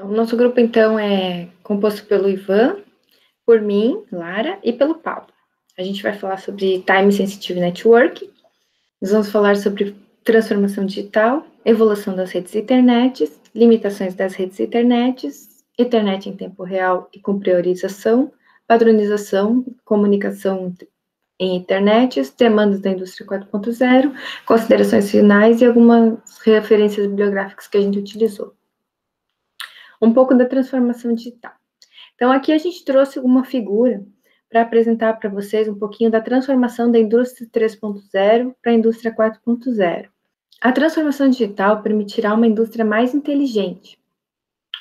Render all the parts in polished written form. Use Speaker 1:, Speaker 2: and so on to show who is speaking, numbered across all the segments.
Speaker 1: O nosso grupo, então, é composto pelo Ivan, por mim, Lara, e pelo Paulo. A gente vai falar sobre Time Sensitive Network, nós vamos falar sobre transformação digital, evolução das redes internet, limitações das redes internet em tempo real e com priorização, padronização, comunicação em internet, demandas da indústria 4.0, considerações finais e algumas referências bibliográficas que a gente utilizou. Um pouco da transformação digital. Então, aqui a gente trouxe uma figura para apresentar para vocês um pouquinho da transformação da indústria 3.0 para a indústria 4.0. A transformação digital permitirá uma indústria mais inteligente,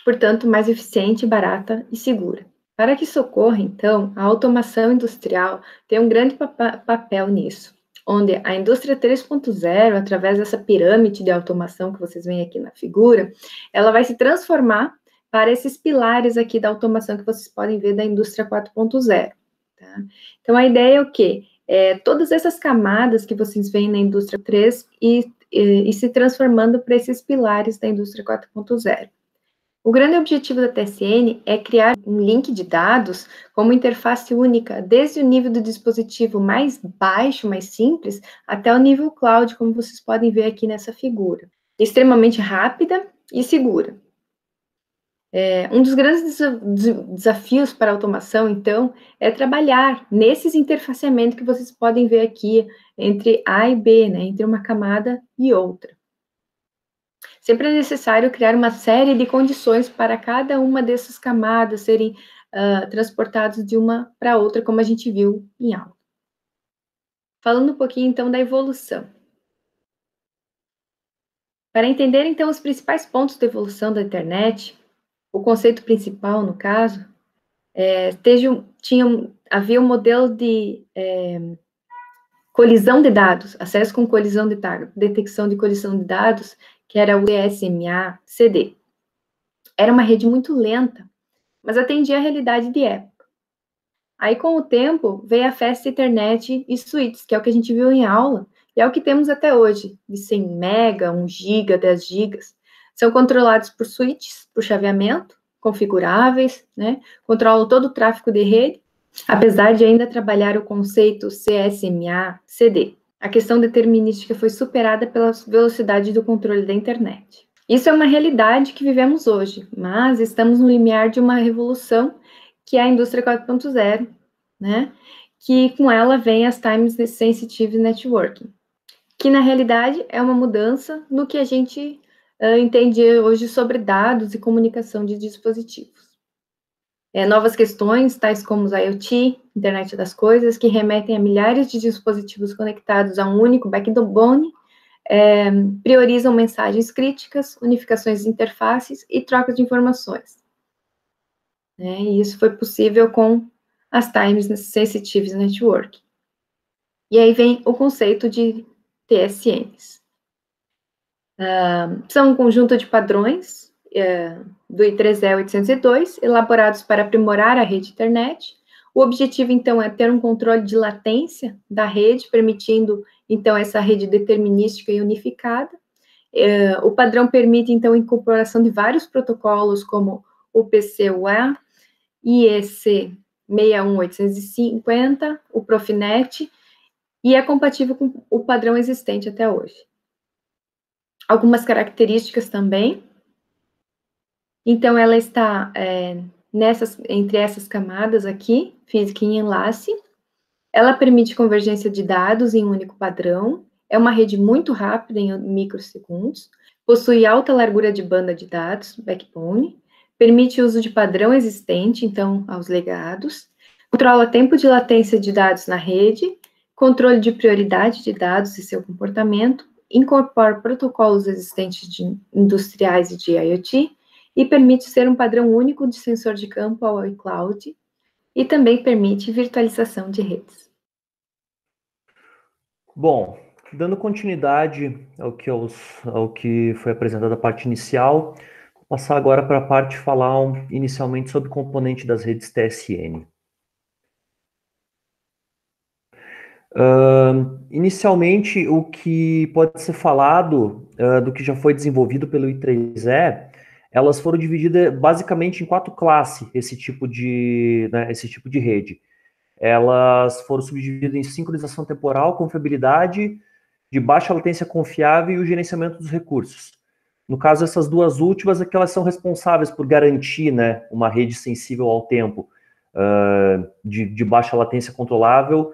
Speaker 1: portanto, mais eficiente, barata e segura. Para que isso ocorra, então, a automação industrial tem um grande papel nisso, onde a indústria 3.0, através dessa pirâmide de automação que vocês veem aqui na figura, ela vai se transformar para esses pilares aqui da automação que vocês podem ver da indústria 4.0. Tá? Então, a ideia é o quê? Todas essas camadas que vocês veem na indústria 3 e se transformando para esses pilares da indústria 4.0. O grande objetivo da TSN é criar um link de dados como interface única, desde o nível do dispositivo mais baixo, mais simples, até o nível cloud, como vocês podem ver aqui nessa figura. Extremamente rápida e segura. Um dos grandes desafios para a automação, então, é trabalhar nesses interfaceamentos que vocês podem ver aqui entre A e B, né, entre uma camada e outra. Sempre é necessário criar uma série de condições para cada uma dessas camadas serem transportados de uma para outra, como a gente viu em aula. Falando um pouquinho, então, da evolução. Para entender, então, os principais pontos da evolução da internet, o conceito principal, no caso, havia um modelo de colisão de dados, acesso com colisão de dados, detecção de colisão de dados, que era o ESMA-CD. Era uma rede muito lenta, mas atendia a realidade de época. Aí, com o tempo, veio a Fast Internet e switches, que é o que a gente viu em aula, e é o que temos até hoje, de 100 mega, 1 giga, 10 gigas. São controlados por switches, por chaveamento, configuráveis, né? Controlam todo o tráfego de rede, apesar de ainda trabalhar o conceito CSMA-CD. A questão determinística foi superada pela velocidade do controle da internet. Isso é uma realidade que vivemos hoje, mas estamos no limiar de uma revolução que é a indústria 4.0, né? Que com ela vem as Time Sensitive Networking, que na realidade é uma mudança no que a gente entende hoje sobre dados e comunicação de dispositivos. Novas questões, tais como os IoT, Internet das Coisas, que remetem a milhares de dispositivos conectados a um único backbone, priorizam mensagens críticas, unificações de interfaces e trocas de informações. E isso foi possível com as Time Sensitive Network. E aí vem o conceito de TSNs. São um conjunto de padrões do I3E 802, elaborados para aprimorar a rede internet. O objetivo, então, é ter um controle de latência da rede, permitindo, então, essa rede determinística e unificada. O padrão permite, então, a incorporação de vários protocolos, como o PCUA, IEC 61850, o Profinet, e é compatível com o padrão existente até hoje. Algumas características também. Então, ela está entre essas camadas aqui, física e enlace. Ela permite convergência de dados em um único padrão. É uma rede muito rápida, em microsegundos. Possui alta largura de banda de dados, backbone. Permite o uso de padrão existente, então, aos legados. Controla tempo de latência de dados na rede. Controle de prioridade de dados e seu comportamento. Incorpora protocolos existentes industriais e de IoT. E permite ser um padrão único de sensor de campo ao iCloud. E também permite virtualização de redes.
Speaker 2: Bom, dando continuidade ao que foi apresentado a parte inicial, vou passar agora para a parte falar inicialmente sobre o componente das redes TSN. Inicialmente, o que pode ser falado do que já foi desenvolvido pelo I3E elas foram divididas basicamente em 4 classes, esse tipo de rede. Elas foram subdivididas em sincronização temporal, confiabilidade, de baixa latência confiável e o gerenciamento dos recursos. No caso, essas duas últimas é que elas são responsáveis por garantir, né, uma rede sensível ao tempo, de baixa latência controlável,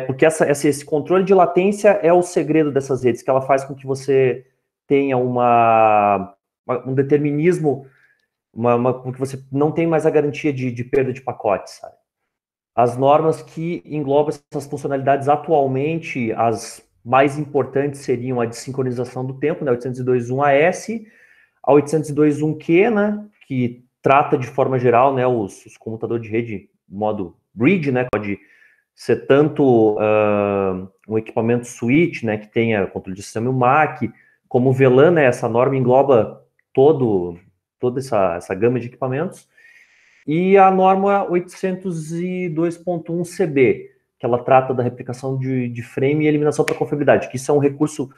Speaker 2: porque esse controle de latência é o segredo dessas redes, que ela faz com que você tenha um determinismo, porque você não tem mais a garantia de perda de pacotes, sabe? As normas que englobam essas funcionalidades atualmente, as mais importantes seriam a de sincronização do tempo, né, 802.1as, a 802.1q, né, que trata de forma geral, né, os comutadores de rede modo bridge, né, pode ser tanto um equipamento switch, né, que tenha controle de sistema MAC, como o VLAN, né, essa norma engloba toda essa gama de equipamentos. E a norma 802.1cb, que ela trata da replicação de frame e eliminação para confiabilidade, que isso é um recurso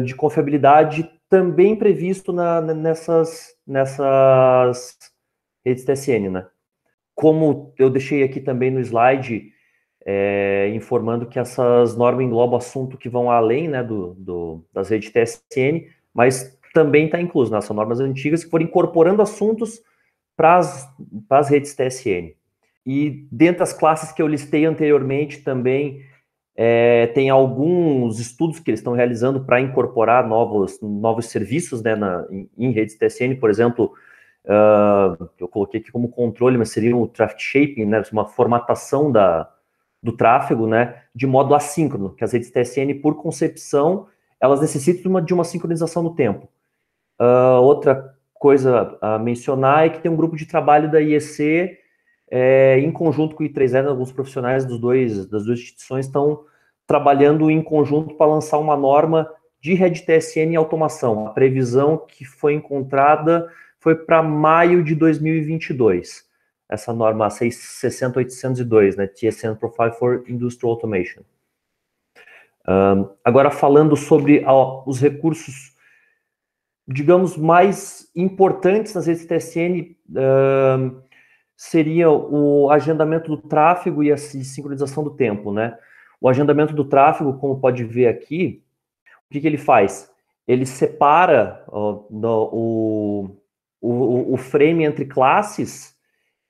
Speaker 2: de confiabilidade também previsto nessas redes TSN, né? Como eu deixei aqui também no slide, informando que essas normas englobam assunto que vão além, né, das redes TSN, mas também está incluso, né, são normas antigas que foram incorporando assuntos para as redes TSN. E dentre as classes que eu listei anteriormente também, tem alguns estudos que eles estão realizando para incorporar novos serviços, né, em redes TSN, por exemplo, eu coloquei aqui como controle, mas seria o traffic shaping, né, uma formatação do tráfego, né, de modo assíncrono, que as redes TSN, por concepção, elas necessitam de uma sincronização no tempo. Outra coisa a mencionar é que tem um grupo de trabalho da IEC, em conjunto com o I3E, alguns profissionais das duas instituições estão trabalhando em conjunto para lançar uma norma de rede TSN e automação. A previsão que foi encontrada foi para maio de 2022. Essa norma 60802, né, TSN Profile for Industrial Automation. Agora, falando sobre os recursos, digamos, mais importantes nas redes TSN, seria o agendamento do tráfego e a sincronização do tempo, né? O agendamento do tráfego, como pode ver aqui, o que ele faz? Ele separa o frame entre classes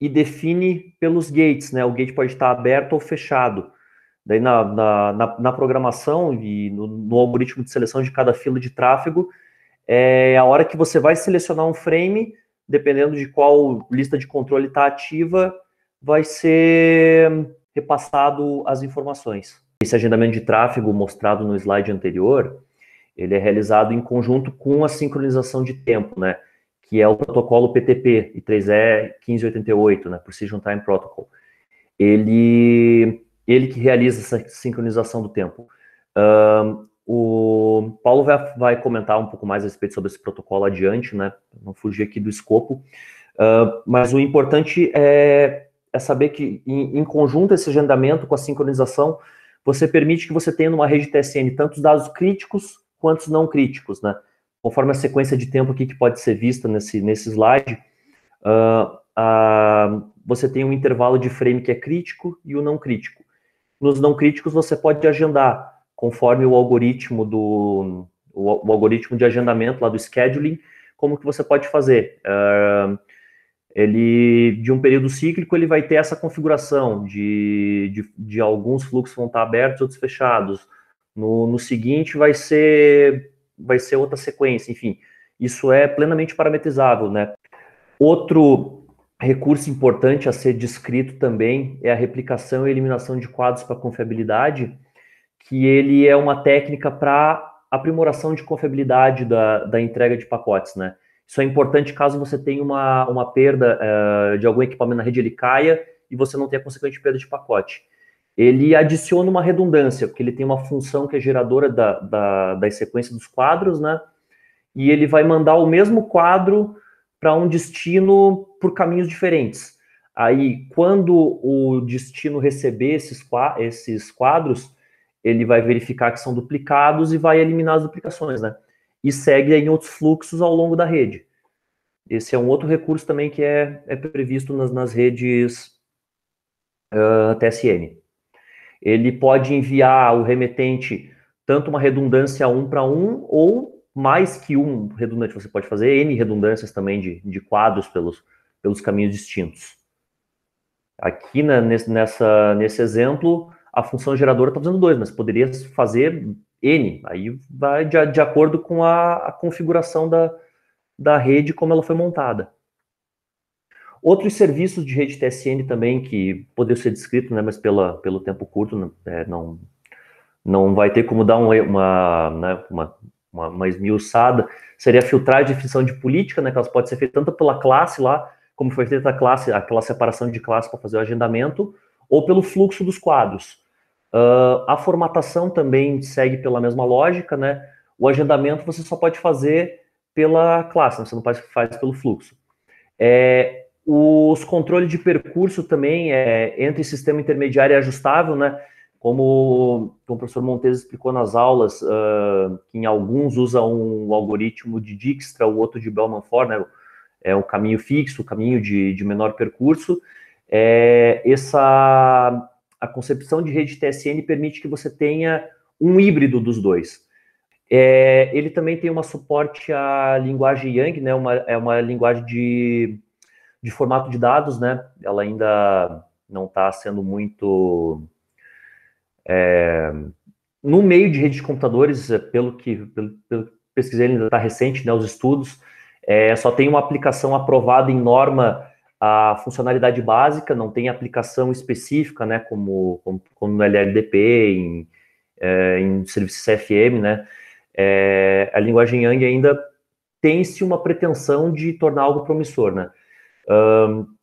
Speaker 2: e define pelos gates, né? O gate pode estar aberto ou fechado. Daí na programação e no algoritmo de seleção de cada fila de tráfego, a hora que você vai selecionar um frame, dependendo de qual lista de controle está ativa, vai ser repassado as informações. Esse agendamento de tráfego mostrado no slide anterior, ele é realizado em conjunto com a sincronização de tempo, né? Que é o protocolo PTP, I3E 1588, né? Precision Time Protocol. Ele que realiza essa sincronização do tempo. O Paulo vai comentar um pouco mais a respeito sobre esse protocolo adiante, né? Não fugir aqui do escopo. Mas o importante é saber que, em conjunto, esse agendamento com a sincronização, você permite que você tenha numa rede TSN tanto os dados críticos quanto os não críticos, né? Conforme a sequência de tempo aqui que pode ser vista nesse slide, você tem um intervalo de frame que é crítico e o não crítico. Nos não críticos, você pode agendar conforme o algoritmo o algoritmo de agendamento lá do scheduling, como que você pode fazer. De um período cíclico, ele vai ter essa configuração de alguns fluxos vão estar abertos, outros fechados. No seguinte vai ser outra sequência, enfim. Isso é plenamente parametrizável, né? Outro recurso importante a ser descrito também é a replicação e eliminação de quadros para confiabilidade, que ele é uma técnica para aprimoração de confiabilidade da entrega de pacotes, né? Isso é importante caso você tenha uma perda de algum equipamento na rede, ele caia e você não tenha consequente perda de pacote. Ele adiciona uma redundância, porque ele tem uma função que é geradora das sequências dos quadros, né? E ele vai mandar o mesmo quadro para um destino por caminhos diferentes. Aí, quando o destino receber esses quadros, ele vai verificar que são duplicados e vai eliminar as duplicações, né? e segue em outros fluxos ao longo da rede. Esse é um outro recurso também que é previsto nas redes TSN. Ele pode enviar o remetente tanto uma redundância 1 para 1 ou mais que um redundante. Você pode fazer N redundâncias também de quadros pelos caminhos distintos. Aqui nesse exemplo, a função geradora está fazendo 2, mas poderia fazer N. Aí vai de acordo com a configuração da rede, como ela foi montada. Outros serviços de rede TSN também, que poderiam ser descritos, né, mas pelo tempo curto, não vai ter como dar uma esmiuçada, seria a filtragem e definição de política, né, que elas podem ser feitas tanto pela classe lá, como foi feita aquela separação de classe para fazer o agendamento, ou pelo fluxo dos quadros. A formatação também segue pela mesma lógica, né? O agendamento você só pode fazer pela classe, né? Você não faz pelo fluxo. Os controles de percurso também, entre sistema intermediário e ajustável, né? Como o professor Montes explicou nas aulas, que em alguns usa um algoritmo de Dijkstra, o outro de Bellman-Ford, né? É um caminho fixo, o caminho de menor percurso. A concepção de rede TSN permite que você tenha um híbrido dos dois. Ele também tem um suporte à linguagem Yang, né? É uma linguagem de formato de dados, né? Ela ainda não está sendo muito... no meio de rede de computadores, pelo que pesquisei, ainda está recente, né? Os estudos, só tem uma aplicação aprovada em norma a funcionalidade básica, não tem aplicação específica, né, como no LLDP, em serviço CFM, né, a linguagem Yang ainda tem-se uma pretensão de tornar algo promissor, né.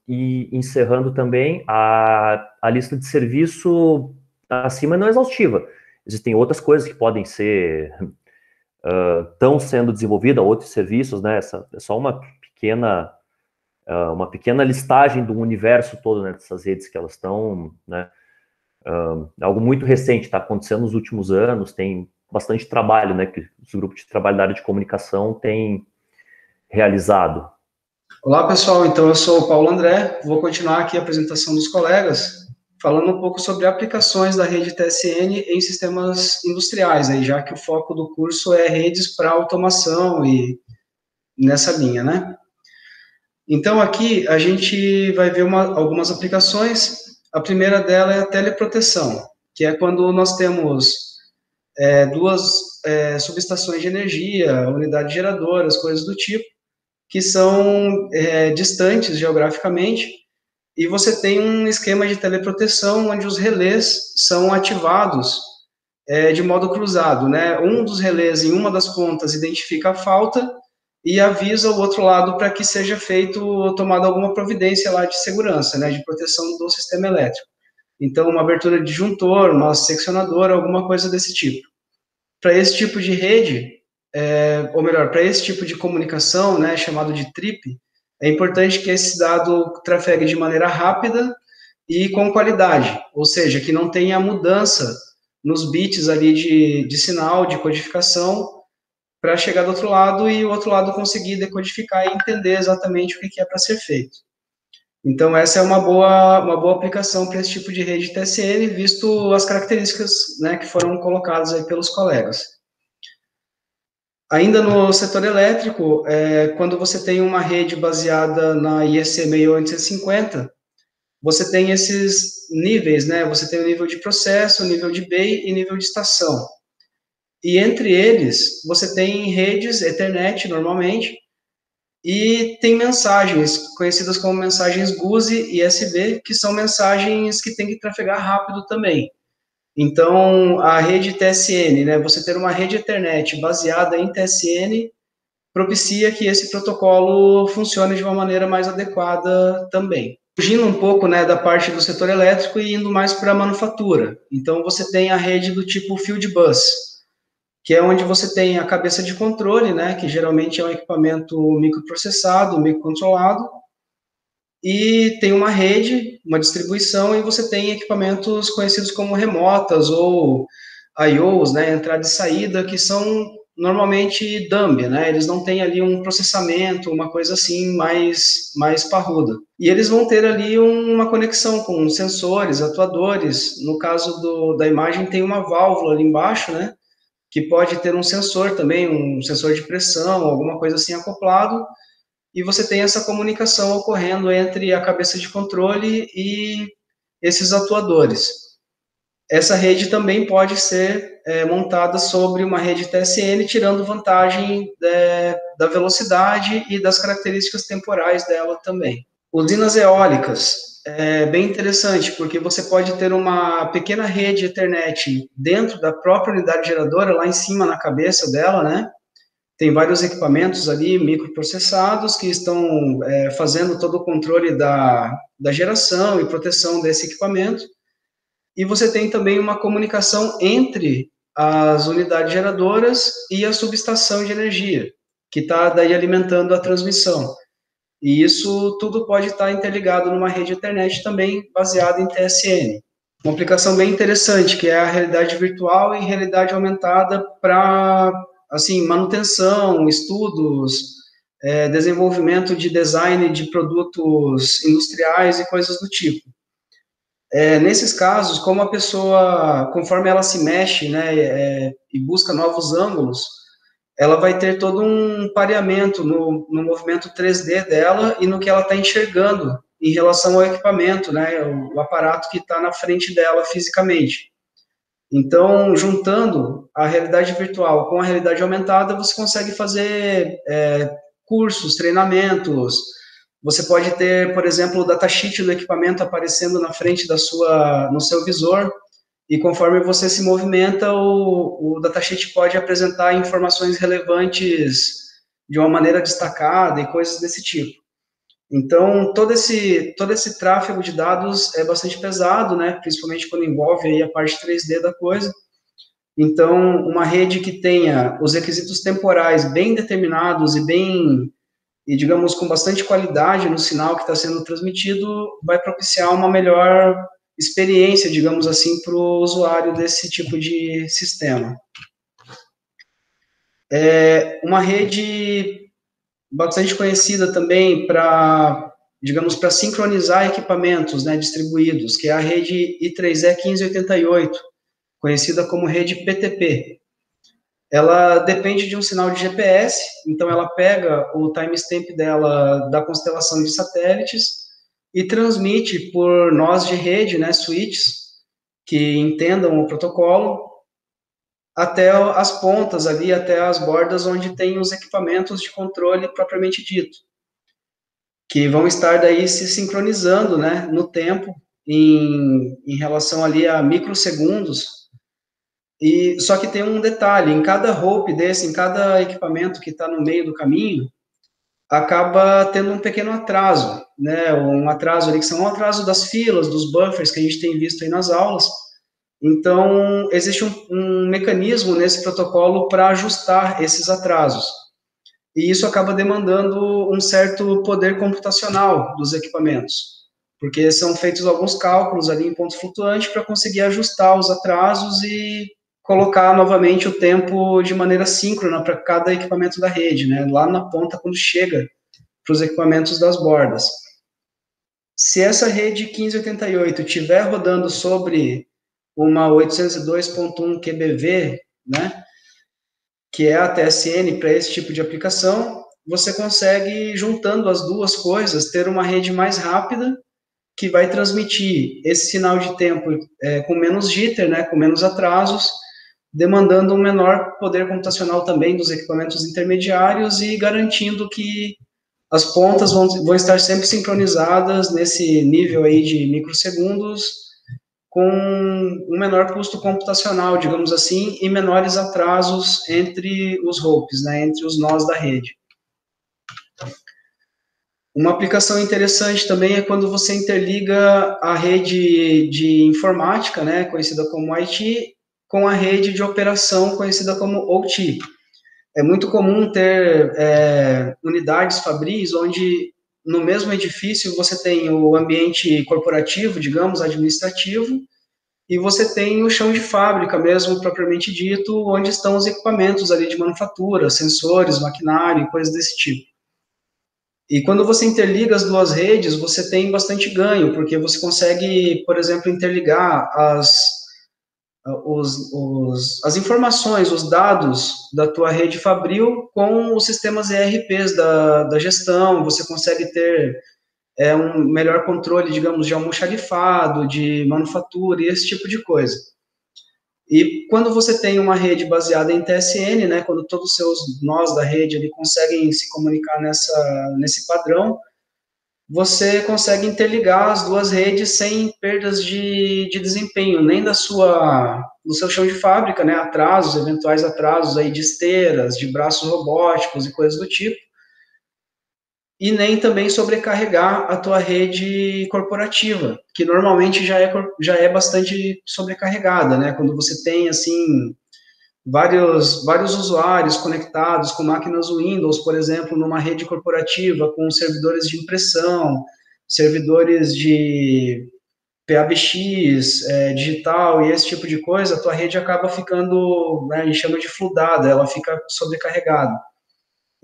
Speaker 2: E encerrando também, a lista de serviço acima não é exaustiva, existem outras coisas que podem ser, estão sendo desenvolvidas, outros serviços, né, é só uma pequena listagem do universo todo, né, dessas redes que elas estão, né, algo muito recente, está acontecendo nos últimos anos, tem bastante trabalho, né, que os grupos de trabalho da área de comunicação têm realizado.
Speaker 3: Olá, pessoal, então eu sou o Paulo André, vou continuar aqui a apresentação dos colegas, falando um pouco sobre aplicações da rede TSN em sistemas industriais, aí, já que o foco do curso é redes para automação e nessa linha, né? Então, aqui a gente vai ver algumas aplicações. A primeira dela é a teleproteção, que é quando nós temos duas subestações de energia, unidades geradoras, coisas do tipo, que são distantes geograficamente, e você tem um esquema de teleproteção onde os relés são ativados de modo cruzado, né? Um dos relés em uma das pontas identifica a falta e avisa o outro lado para que seja tomada alguma providência lá de segurança, né, de proteção do sistema elétrico. Então, uma abertura de disjuntor, uma seccionadora, alguma coisa desse tipo. Para esse tipo de rede, ou melhor, para esse tipo de comunicação, né, chamado de TRIP, é importante que esse dado trafegue de maneira rápida e com qualidade, ou seja, que não tenha mudança nos bits ali de sinal, de codificação, para chegar do outro lado e o outro lado conseguir decodificar e entender exatamente o que é para ser feito. Então, essa é uma boa aplicação para esse tipo de rede TSN, visto as características, né, que foram colocadas aí pelos colegas. Ainda no setor elétrico, quando você tem uma rede baseada na IEC 60850, você tem esses níveis, né? Você tem o nível de processo, o nível de bay e nível de estação. E entre eles, você tem redes Ethernet, normalmente, e tem mensagens, conhecidas como mensagens GUSI e USB, que são mensagens que tem que trafegar rápido também. Então, a rede TSN, né, você ter uma rede Ethernet baseada em TSN, propicia que esse protocolo funcione de uma maneira mais adequada também. Fugindo um pouco, né, da parte do setor elétrico e indo mais para a manufatura. Então, você tem a rede do tipo Field Bus, que é onde você tem a cabeça de controle, né, que geralmente é um equipamento microprocessado, microcontrolado, e tem uma rede, uma distribuição, e você tem equipamentos conhecidos como remotas ou I/Os, né, entrada e saída, que são normalmente dumb, né? Eles não têm ali um processamento, uma coisa assim mais parruda. E eles vão ter ali uma conexão com sensores, atuadores. No caso da imagem tem uma válvula ali embaixo, né? Que pode ter um sensor também, um sensor de pressão, alguma coisa assim acoplado. E você tem essa comunicação ocorrendo entre a cabeça de controle e esses atuadores. Essa rede também pode ser montada sobre uma rede TSN, tirando vantagem da velocidade e das características temporais dela também. Usinas eólicas, é bem interessante, porque você pode ter uma pequena rede Ethernet dentro da própria unidade geradora, lá em cima na cabeça dela, né? Tem vários equipamentos ali, microprocessados, que estão fazendo todo o controle da geração e proteção desse equipamento. E você tem também uma comunicação entre as unidades geradoras e a subestação de energia, que está daí alimentando a transmissão. E isso tudo pode estar interligado numa rede Ethernet também baseada em TSN. Uma aplicação bem interessante, que é a realidade virtual e realidade aumentada para assim, manutenção, estudos, desenvolvimento de design de produtos industriais e coisas do tipo. Nesses casos, como a pessoa, conforme ela se mexe, né, e busca novos ângulos, ela vai ter todo um pareamento no movimento 3D dela e no que ela está enxergando em relação ao equipamento, né, o aparato que está na frente dela fisicamente. Então, juntando a realidade virtual com a realidade aumentada, você consegue fazer cursos, treinamentos. Você pode ter, por exemplo, o datasheet do equipamento aparecendo na frente no seu visor, e conforme você se movimenta, o datasheet pode apresentar informações relevantes de uma maneira destacada e coisas desse tipo. Então, todo esse tráfego de dados é bastante pesado, né? Principalmente quando envolve aí a parte 3D da coisa. Então, uma rede que tenha os requisitos temporais bem determinados e digamos, com bastante qualidade no sinal que está sendo transmitido, vai propiciar uma melhor experiência, digamos assim, para o usuário desse tipo de sistema. Uma rede bastante conhecida também para, digamos, para sincronizar equipamentos, né, distribuídos, que é a rede I3E 1588, conhecida como rede PTP. Ela depende de um sinal de GPS, então ela pega o timestamp dela da constelação de satélites e transmite por nós de rede, né, switches, que entendam o protocolo, até as pontas ali, até as bordas onde tem os equipamentos de controle propriamente dito, que vão estar daí se sincronizando, né, no tempo, em relação ali a microsegundos. E só que tem um detalhe, em cada rope desse, em cada equipamento que está no meio do caminho, acaba tendo um pequeno atraso, né, um atraso ali, que são um atraso das filas, dos buffers que a gente tem visto aí nas aulas. Então, existe um mecanismo nesse protocolo para ajustar esses atrasos. E isso acaba demandando um certo poder computacional dos equipamentos, porque são feitos alguns cálculos ali em ponto flutuante para conseguir ajustar os atrasos e colocar novamente o tempo de maneira síncrona para cada equipamento da rede, né, lá na ponta quando chega para os equipamentos das bordas. Se essa rede 1588 estiver rodando sobre uma 802.1 QBV, né, que é a TSN para esse tipo de aplicação, você consegue, juntando as duas coisas, ter uma rede mais rápida, que vai transmitir esse sinal de tempo com menos jitter, né, com menos atrasos, demandando um menor poder computacional também dos equipamentos intermediários e garantindo que as pontas vão estar sempre sincronizadas nesse nível aí de microsegundos, com um menor custo computacional, digamos assim, e menores atrasos entre os ropes, né, entre os nós da rede. Uma aplicação interessante também é quando você interliga a rede de informática, né, conhecida como IT, com a rede de operação, conhecida como OT. É muito comum ter unidades fabris, onde no mesmo edifício você tem o ambiente corporativo, digamos, administrativo, e você tem o chão de fábrica mesmo, propriamente dito, onde estão os equipamentos ali de manufatura, sensores, maquinário, coisas desse tipo. E quando você interliga as duas redes, você tem bastante ganho, porque você consegue, por exemplo, interligar as informações, os dados da tua rede Fabril com os sistemas ERPs da gestão, você consegue ter um melhor controle, digamos, de almoxarifado, de manufatura e esse tipo de coisa. E quando você tem uma rede baseada em TSN, né, quando todos os seus nós da rede ali conseguem se comunicar nesse padrão, você consegue interligar as duas redes sem perdas de desempenho, nem do seu chão de fábrica, né, atrasos, eventuais atrasos aí de esteiras, de braços robóticos e coisas do tipo, e nem também sobrecarregar a tua rede corporativa, que normalmente já é bastante sobrecarregada, né, quando você tem, assim, vários usuários conectados com máquinas Windows, por exemplo, numa rede corporativa, com servidores de impressão, servidores de PABX, digital e esse tipo de coisa, a tua rede acaba ficando, né, a gente chama de floodada, ela fica sobrecarregada.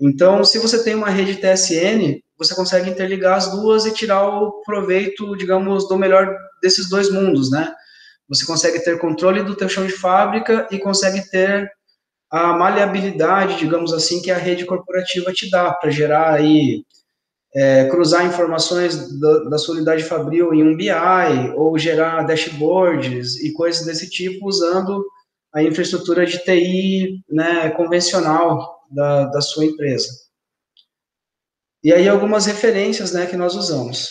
Speaker 3: Então, se você tem uma rede TSN, você consegue interligar as duas e tirar o proveito, digamos, do melhor desses dois mundos, né? Você consegue ter controle do teu chão de fábrica e consegue ter a maleabilidade, digamos assim, que a rede corporativa te dá para gerar aí, cruzar informações da sua unidade fabril em um BI, ou gerar dashboards e coisas desse tipo usando a infraestrutura de TI, né, convencional da sua empresa. E aí algumas referências, né, que nós usamos.